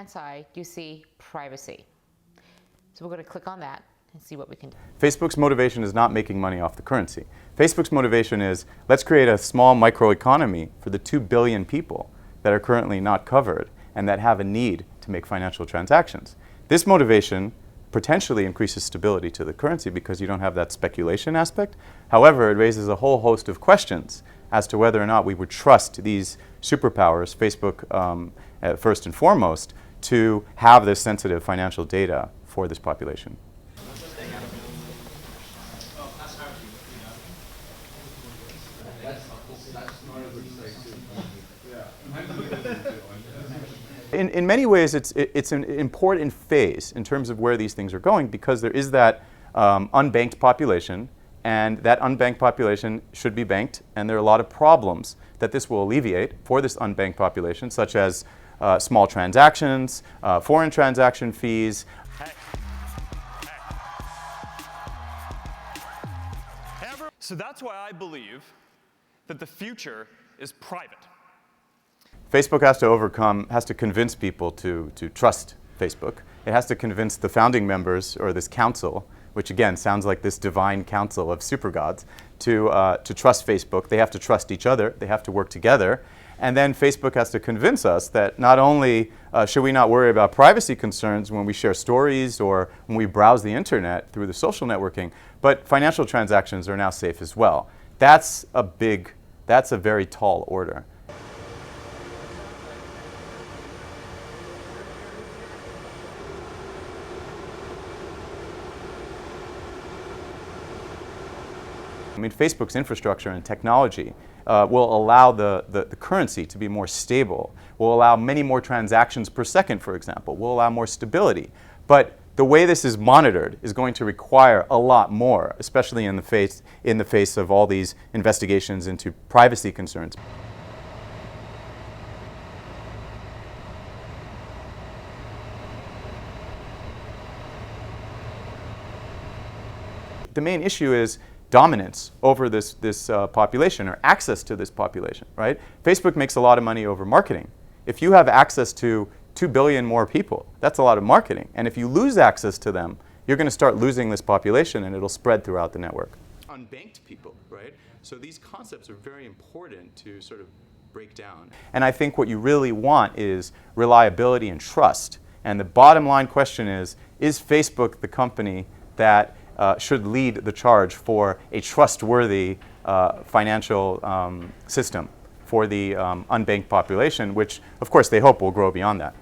Side, you see privacy. So we're going to click on that and see what we can do. Facebook's motivation is not making money off the currency. Facebook's motivation is, let's create a small microeconomy for the 2 billion people that are currently not covered and that have a need to make financial transactions. This motivation potentially increases stability to the currency because you don't have that speculation aspect. However, it raises a whole host of questions as to whether or not we would trust these superpowers, Facebook first and foremost, to have this sensitive financial data for this population. In many ways, it's an important phase in terms of where these things are going, because there is that unbanked population, and that unbanked population should be banked, and there are a lot of problems that this will alleviate for this unbanked population, such as small transactions, foreign transaction fees. So that's why I believe that the future is private. Facebook has to convince people to trust Facebook. It has to convince the founding members, or this council, which again sounds like this divine council of super gods, to trust Facebook. They have to trust each other. They have to work together. And then Facebook has to convince us that not only should we not worry about privacy concerns when we share stories or when we browse the internet through the social networking, but financial transactions are now safe as well. That's a very tall order. I mean, Facebook's infrastructure and technology will allow the currency to be more stable, will allow many more transactions per second, for example, will allow more stability. But the way this is monitored is going to require a lot more, especially in the face of all these investigations into privacy concerns. The main issue is dominance over this population, or access to this population, right? Facebook makes a lot of money over marketing. If you have access to 2 billion more people, that's a lot of marketing. And if you lose access to them, you're going to start losing this population, and it'll spread throughout the network. Unbanked people, right? So these concepts are very important to sort of break down. And I think what you really want is reliability and trust. And the bottom line question is Facebook the company that should lead the charge for a trustworthy financial system for the unbanked population, which, of course, they hope will grow beyond that.